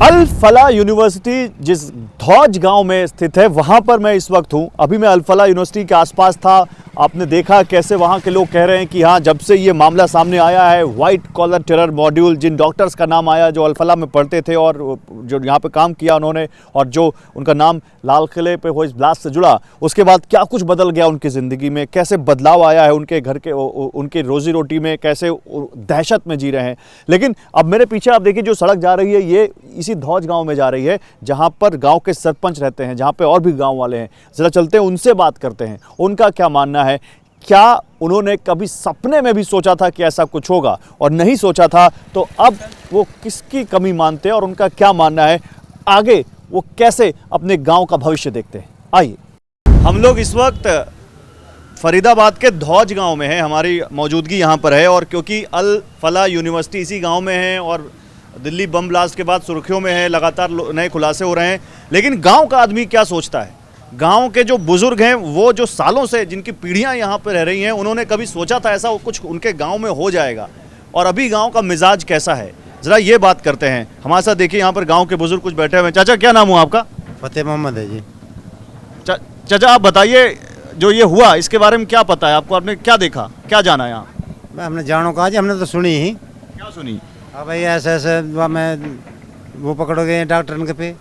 अल फला यूनिवर्सिटी जिस धौज गांव में स्थित है वहां पर मैं इस वक्त हूं। अभी मैं अल फला यूनिवर्सिटी के आसपास था। आपने देखा कैसे वहां के लोग कह रहे हैं कि हाँ, जब से ये मामला सामने आया है, व्हाइट कॉलर टेरर मॉड्यूल, जिन डॉक्टर्स का नाम आया जो अल फला में पढ़ते थे और जो यहाँ पे काम किया उन्होंने, और जो उनका नाम लाल किले पे हुए इस ब्लास्ट से जुड़ा, उसके बाद क्या कुछ बदल गया उनकी ज़िंदगी में, कैसे बदलाव आया है उनके घर के, उनकी रोजी रोटी में, कैसे दहशत में जी रहे हैं। लेकिन अब मेरे पीछे आप देखिए जो सड़क जा रही है, ये इसी धौज गांव में जा रही है जहां पर गांव के सरपंच रहते हैं, जहां पे और भी गांव वाले हैं। जरा चलते हैं, उनसे बात करते हैं, उनका क्या मानना है। क्या उन्होंने कभी सपने में भी सोचा था कि ऐसा कुछ होगा, और नहीं सोचा था तो अब वो किसकी कमी मानते हैं और उनका क्या मानना है, आगे वो कैसे अपने गांव का भविष्य देखते हैं। आइए, हम लोग इस वक्त फरीदाबाद के धौज गांव में हैं। हमारी मौजूदगी यहाँ पर है और क्योंकि अल फला यूनिवर्सिटी इसी गांव में है और दिल्ली बम ब्लास्ट के बाद सुर्खियों में है, लगातार नए खुलासे हो रहे हैं। लेकिन गांव का आदमी क्या सोचता है, गांव के जो बुजुर्ग हैं, वो जो सालों से, जिनकी पीढ़ियां यहाँ पर रह रही हैं, उन्होंने कभी सोचा था ऐसा कुछ उनके गांव में हो जाएगा? और अभी गांव का मिजाज कैसा है, ज़रा ये बात करते हैं। हमारे साथ देखिए यहाँ पर गाँव के बुजुर्ग कुछ बैठे हुए हैं। चाचा, क्या नाम हुआ आपका? फतेह मोहम्मद है जी। चाचा, आप बताइए, जो ये हुआ इसके बारे में क्या पता है आपको? आपने क्या देखा, क्या जाना यहाँ? हमने जानो कहा जी, हमने तो सुनी ही। क्या सुनी? हाँ भाई, ऐसे ऐसे मैं वो पकड़ गए डॉक्टर के पे।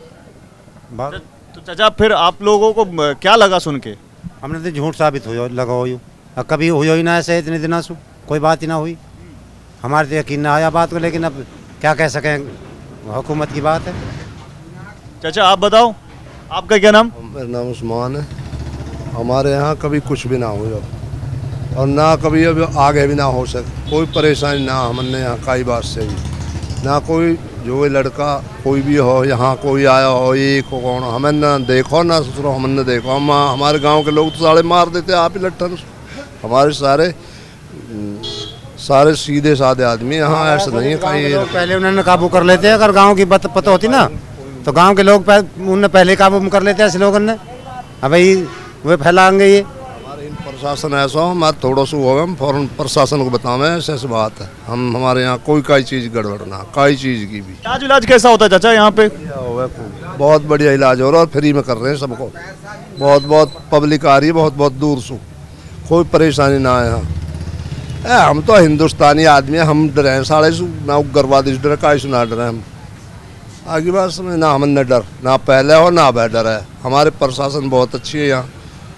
तो चाचा, फिर आप लोगों को क्या लगा सुन के? हमने तो झूठ साबित हो लगा हो, कभी हुई ही ना ऐसे, इतने दिनों से कोई बात ही ना हुई। हमारे तो यकीन ना आया बात को, लेकिन अब क्या कह सकें, हुकूमत की बात है। चाचा, आप बताओ, आपका क्या नाम? मेरा नाम उस्मान है। हमारे यहाँ कभी कुछ भी ना हो और ना कभी अब आगे भी ना हो सके। कोई परेशानी ना हमने यहाँ काई बात से भी ना, कोई जो लड़का कोई भी हो यहाँ कोई आया हो, ये को कौन हमें ना देखो ना ससुरो, हमने देखो। हम हमारे गांव के लोग तो सारे मार देते आप ही लट्ठन। हमारे सारे सीधे साधे आदमी, यहाँ ऐसा नहीं है कहीं। पहले उन्होंने काबू कर लेते हैं, अगर गाँव की पता होती ना तो गाँव के लोग उन्होंने पहले काबू कर लेते हैं ऐसे लोगों ने। अब भाई वे फैलाएंगे ये। हमारे प्रशासन ऐसा हो, मैं थोड़ा सा होगा, हम फौरन प्रशासन को बतावें ऐसे ऐसी बात है। हम हमारे यहाँ कोई चीज़ गड़बड़ ना, कोई चीज़ की भी। इलाज कैसा होता है चाचा यहाँ पे? बहुत बढ़िया इलाज हो रहा है और फ्री में कर रहे हैं सबको। बहुत पब्लिक आ रही है, बहुत दूर से। कोई परेशानी ना है यहाँ। हम तो हिंदुस्तानी आदमी हैं, हम डरे साढ़े से ना उग्रवादी डरे, का ना डरे हम। आगे बात समझ ना, हमने डर ना पहले हो ना अब डर है। हमारे प्रशासन बहुत अच्छी है यहाँ,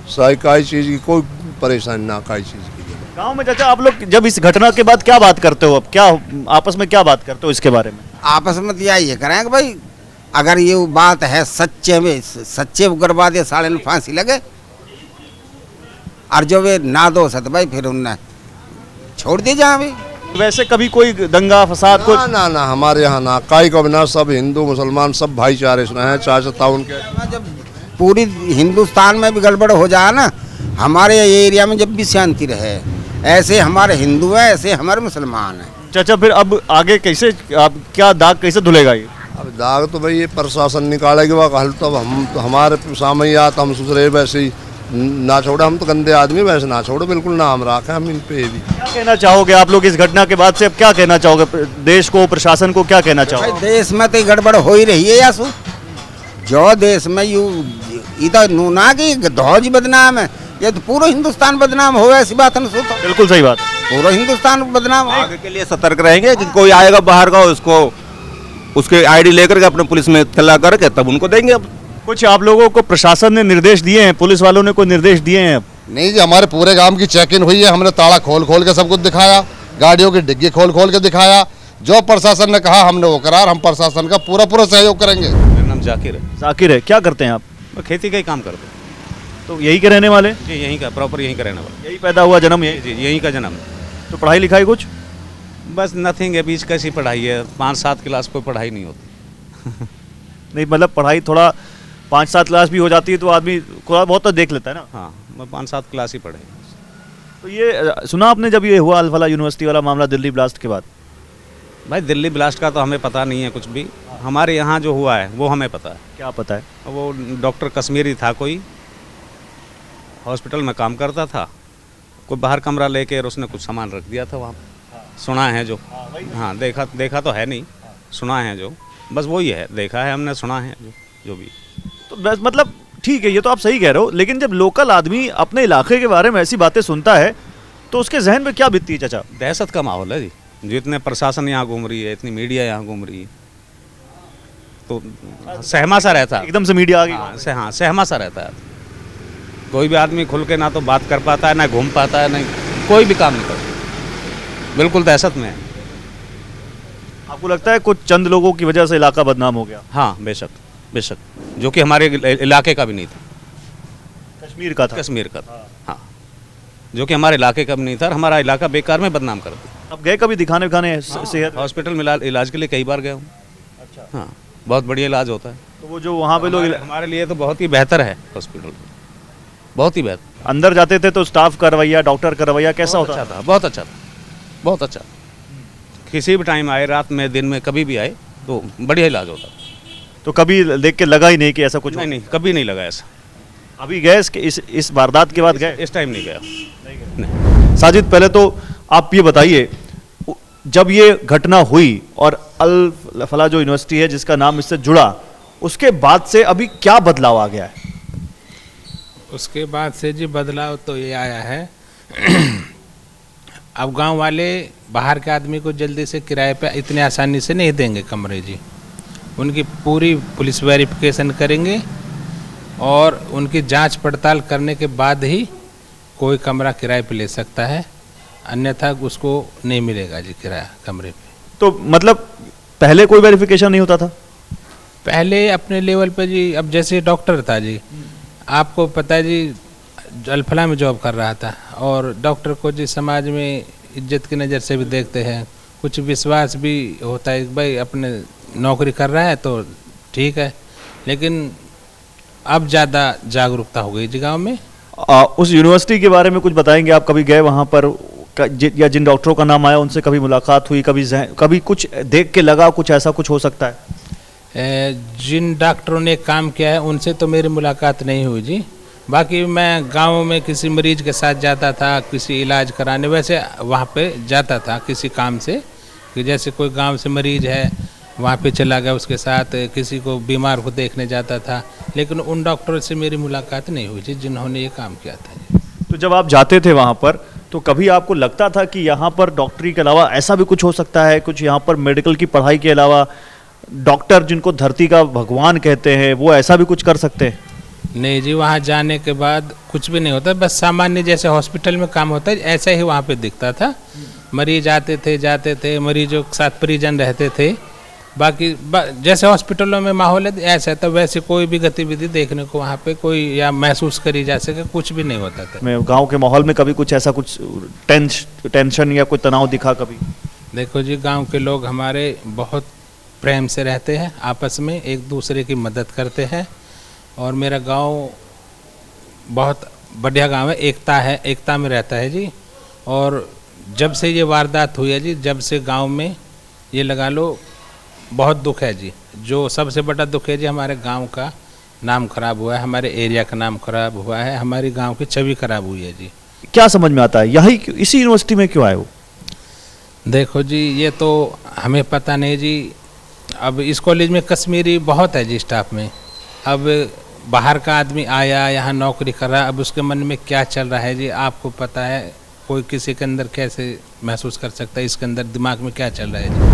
सारी काई चीज़ की कोई परेशानी ना, काई चीज़ की। गांव में चाचा, आप लोग जब इस घटना के बाद क्या बात करते हो, अब क्या आपस में क्या बात करते हो इसके बारे में? आपस में यही करें कि भाई अगर ये बात है सच्चे उग्रवादी साले ने फांसी लगे, और जो वे ना दोष है तो भाई फिर उनने छोड़ दी जाए। भाई वैसे कभी कोई दंगा फसाद को? ना हमारे यहाँ ना काई को ना, सब हिंदू मुसलमान सब भाईचारे से हैं, चाचा ताउन के। जब पूरी हिंदुस्तान में भी गड़बड़ हो जाए ना, हमारे एरिया में जब भी शांति रहे, ऐसे हमारे हिंदू हैं, ऐसे हमारे मुसलमान हैं। चाचा, फिर अब आगे कैसे, आप क्या दाग कैसे धुलेगा ये? अब दाग तो भाई ये प्रशासन निकालेगी, वह हल तो हम तो हमारे सामने ही आता, हम सोच रहे वैसे ही ना छोड़े। हम तो गंदे आदमी, वैसे ना छोड़ो, बिल्कुल ना हम रखें हम इन पे भी। क्या कहना चाहोगे आप लोग इस घटना के बाद से? अब क्या कहना चाहोगे देश को, प्रशासन को, क्या कहना चाहोगे? देश में तो गड़बड़ हो ही रही है यासु, जो देश में यू इधर नूना की धौज बदनाम है, ये तो पूरा हिंदुस्तान बदनाम हो, ऐसी बात है। बिल्कुल सही बात, पूरा हिंदुस्तान बदनाम। आगे के लिए सतर्क रहेंगे कि कोई आएगा बाहर का, उसको उसके आईडी लेकर के अपने पुलिस में इत्तला करके तब उनको देंगे। अब कुछ आप लोगों को प्रशासन ने निर्देश दिए हैं, पुलिस वालों ने कोई निर्देश दिए हैं? अब नहीं जी, हमारे पूरे गांव की चेकिंग हुई है, हमने ताला खोल के सब कुछ दिखाया, गाड़ियों की डिग्गी खोल के दिखाया। जो प्रशासन ने कहा हमने वो करा, हम प्रशासन का पूरा सहयोग करेंगे। मेरा नाम जाकिर है। जाकिर है, क्या करते हैं आप? मैं खेती का ही काम करते हैं। तो यही के रहने वाले? जी, यहीं का प्रॉपर यहीं का रहने वाला। यही पैदा हुआ, जन्म यही? जी, यहीं का जन्म। तो पढ़ाई लिखाई कुछ? बस नथिंग है, बीच कैसी पढ़ाई है, 5-7 क्लास कोई पढ़ाई नहीं होती। नहीं, मतलब पढ़ाई थोड़ा 5-7 क्लास भी हो जाती है तो आदमी थोड़ा बहुत तो देख लेता है ना। हाँ, मैं 5-7 क्लास ही पढ़े। तो ये सुना आपने जब ये हुआ अल फला यूनिवर्सिटी वाला मामला दिल्ली ब्लास्ट के बाद? भाई दिल्ली ब्लास्ट का तो हमें पता नहीं है कुछ भी, हमारे यहाँ जो हुआ है वो हमें पता है। क्या पता है? वो डॉक्टर कश्मीरी था, कोई हॉस्पिटल में काम करता था, कोई बाहर कमरा लेके और उसने कुछ सामान रख दिया था वहाँ। सुना है जो, हाँ देखा तो है नहीं, सुना है जो, बस वही है, देखा है हमने, सुना है जो भी। तो बस मतलब ठीक है, ये तो आप सही कह रहे हो, लेकिन जब लोकल आदमी अपने इलाके के बारे में ऐसी बातें सुनता है तो उसके जहन में क्या बीतती है चाचा? दहशत का माहौल है जी, जो इतने प्रशासन यहाँ घूम रही है, इतनी मीडिया यहाँ घूम रही है, तो सहमा सा रहता है एकदम से मीडिया आ गई। हाँ, सहमा सा रहता है। कोई भी आदमी खुल के ना तो बात कर पाता है, ना घूम पाता है, ना कोई भी काम नहीं करता, बिल्कुल दहशत में है। आपको लगता है कुछ चंद लोगों की वजह से इलाका बदनाम हो गया? हाँ बेशक, बेशक, जो कि हमारे इलाके का भी नहीं था, कश्मीर का था। कश्मीर का था, हाँ, जो कि हमारे इलाके का भी नहीं था, और हमारा इलाका बेकार में बदनाम कर दिया। अब गए कभी दिखाने सेहत? हॉस्पिटल में इलाज के लिए कई बार गया हूँ। अच्छा, हाँ, बहुत बढ़िया इलाज होता है। तो वो जो वहाँ पे लोग हमारे लिए तो बहुत ही बेहतर है हॉस्पिटल, बहुत ही बेहतर। अंदर जाते थे तो स्टाफ का रवैया, डॉक्टर का रवैया कैसा बहुत होता अच्छा था, बहुत अच्छा था, बहुत अच्छा। किसी भी टाइम आए, रात में, दिन में, कभी भी आए तो बढ़िया इलाज होता है। तो कभी देख के लगा ही नहीं कि ऐसा कुछ नहीं, कभी नहीं लगा ऐसा। अभी गए इस वारदात के बाद गए? इस टाइम नहीं गया। साजिद, पहले तो आप ये बताइए, जब ये घटना हुई और अल फला जो यूनिवर्सिटी है जिसका नाम इससे जुड़ा, उसके बाद से अभी क्या बदलाव आ गया है? उसके बाद से जी बदलाव तो ये आया है अब गांव वाले बाहर के आदमी को जल्दी से किराए पे इतने आसानी से नहीं देंगे कमरे जी। उनकी पूरी पुलिस वेरिफिकेशन करेंगे और उनकी जांच पड़ताल करने के बाद ही कोई कमरा किराए पे ले सकता है, अन्यथा उसको नहीं मिलेगा जी किराया कमरे पे। तो मतलब पहले कोई वेरिफिकेशन नहीं होता था? पहले अपने लेवल पे जी, अब जैसे डॉक्टर था जी, आपको पता है जी, अल्फला में जॉब कर रहा था, और डॉक्टर को जी समाज में इज्जत की नज़र से भी देखते हैं, कुछ विश्वास भी होता है कि भाई अपने नौकरी कर रहा है तो ठीक है। लेकिन अब ज़्यादा जागरूकता हो गई जी गाँव में। उस यूनिवर्सिटी के बारे में कुछ बताएंगे आप? कभी गए वहाँ पर, या जिन डॉक्टरों का नाम आया उनसे कभी मुलाकात हुई? कभी कुछ देख के लगा कुछ ऐसा कुछ हो सकता है? जिन डॉक्टरों ने काम किया है उनसे तो मेरी मुलाकात नहीं हुई जी। बाकी मैं गांव में किसी मरीज के साथ जाता था किसी इलाज कराने, वैसे वहाँ पे जाता था किसी काम से, कि जैसे कोई गांव से मरीज है वहाँ पे चला गया, उसके साथ किसी को बीमार को देखने जाता था, लेकिन उन डॉक्टरों से मेरी मुलाकात नहीं हुई जी जिन्होंने ये काम किया था जी। तो जब आप जाते थे वहाँ पर तो कभी आपको लगता था कि यहाँ पर डॉक्टरी के अलावा ऐसा भी कुछ हो सकता है, कुछ यहाँ पर मेडिकल की पढ़ाई के अलावा डॉक्टर जिनको धरती का भगवान कहते हैं वो ऐसा भी कुछ कर सकते हैं? नहीं जी, वहाँ जाने के बाद कुछ भी नहीं होता, बस सामान्य जैसे हॉस्पिटल में काम होता है ऐसा ही वहाँ पे दिखता था। मरीज आते थे जाते थे, मरीजों के साथ परिजन रहते थे, बाकी जैसे हॉस्पिटलों में माहौल है ऐसा था, वैसे कोई भी गतिविधि देखने को वहाँ पे कोई या महसूस करी जा सके कुछ भी नहीं होता था। मैं गांव के माहौल में कभी कुछ ऐसा कुछ टेंशन या कोई तनाव दिखा कभी? देखो जी, गांव के लोग हमारे बहुत प्रेम से रहते हैं, आपस में एक दूसरे की मदद करते हैं, और मेरा गांव बहुत बढ़िया गांव है, एकता में रहता है जी। और जब से ये वारदात हुई है जी, जब से गांव में ये लगा लो बहुत दुख है जी। जो सबसे बड़ा दुख है जी, हमारे गांव का नाम खराब हुआ है, हमारे एरिया का नाम खराब हुआ है, हमारी गांव की छवि खराब हुई है जी। क्या समझ में आता है यही इसी यूनिवर्सिटी में क्यों आए वो? देखो जी, ये तो हमें पता नहीं जी। अब इस कॉलेज में कश्मीरी बहुत है जी स्टाफ में। अब बाहर का आदमी आया यहाँ नौकरी कर रहा है, अब उसके मन में क्या चल रहा है जी आपको पता है, कोई किसी के अंदर कैसे महसूस कर सकता है, इसके अंदर दिमाग में क्या चल रहा है जी।